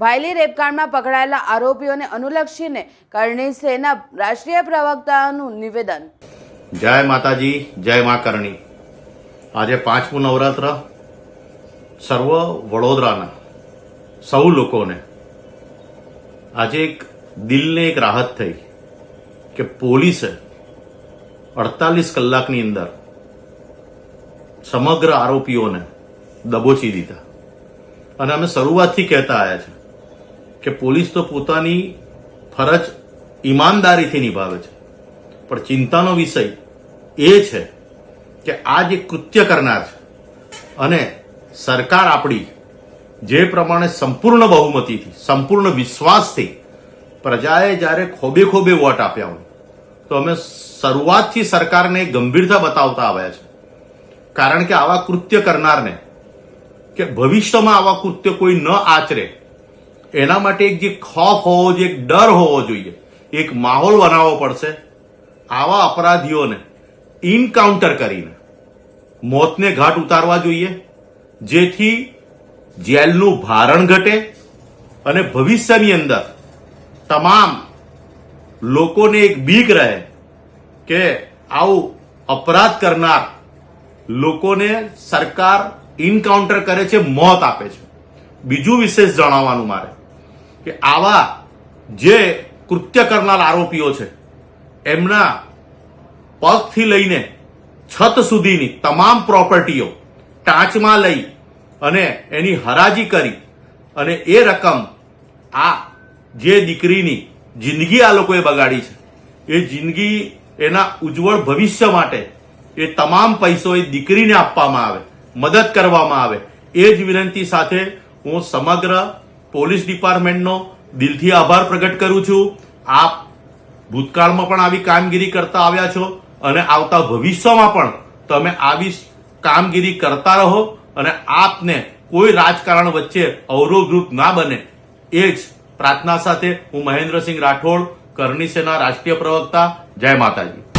ભાયલી રેપકાંડમાં પકડાયેલા આરોપીઓને અનુલક્ષીને કરણી સેના રાષ્ટ્રીય પ્રવક્તાનું નિવેદન। જય માતાજી, જય મા કરણી। આજે પાંચમું નવરાત્ર સર્વ વડોદરાના સૌ લોકોને આજે એક દિલને એક રાહત થઈ કે પોલીસે 48 કલાકની અંદર સમગ્ર આરોપીઓને દબોચી દીધા। અને અમે શરૂઆતથી કહેતા આવ્યા છે કે પોલીસ તો પોતાની ફરજ ઈમાનદારીથી નિભાવે છે, પણ ચિંતાનો વિષય એ છે કે આ જે કૃત્ય કરનાર છે અને સરકાર આપણી જે પ્રમાણે સંપૂર્ણ બહુમતીથી સંપૂર્ણ વિશ્વાસથી પ્રજાએ જ્યારે ખોબે ખોબે વોટ આપ્યા હોય તો અમે શરૂઆતથી સરકારને ગંભીરતા બતાવતા આવ્યા છે। કારણ કે આવા કૃત્ય કરનારને કે ભવિષ્યમાં આવા કૃત્ય કોઈ ન આચરે એના માટે એક જે ખોફ હોવો જોઈએ, એક ડર હોવો જોઈએ, એક માહોલ બનાવવો પડશે। આવા અપરાધીઓને ઇનકાઉન્ટર કરીને મોતને ઘાટ ઉતારવા જોઈએ, જેથી જેલનું ભારણ ઘટે અને ભવિષ્યની અંદર તમામ લોકોને એક બીક રહે કે આવું અપરાધ કરનાર લોકોને સરકાર ઇનકાઉન્ટર કરે છે, મોત આપે છે। બીજું વિશેષ જણાવવાનું મારે કે આવા જે કૃત્ય કરનાર આરોપીઓ છે એમના પગથી લઈને છત સુધીની તમામ પ્રોપર્ટીઓ ટાંચમાં લઈ અને એની હરાજી કરી અને એ રકમ આ જે દીકરીની જિંદગી આ લોકોએ બગાડી છે એ જિંદગી એના ઉજ્જવળ ભવિષ્ય માટે એ તમામ પૈસો એ દીકરીને આપવામાં આવે, મદદ કરવામાં આવે। એ જ વિનંતી સાથે હું સમગ્ર પોલીસ ડિપાર્ટમેન્ટનો દિલથી આભાર પ્રગટ કરું છું। આપ ભૂતકાળમાં પણ આવી કામગીરી કરતા આવ્યા છો અને આવતા ભવિષ્યમાં પણ તમે આવી કામગીરી કરતા રહો અને આપને કોઈ રાજકારણ વચ્ચે અવરોધરૂપ ના બને એ જ પ્રાર્થના સાથે હું મહેન્દ્રસિંહ રાઠોડ, કરણી સેના રાષ્ટ્રીય પ્રવક્તા। જય માતાજી।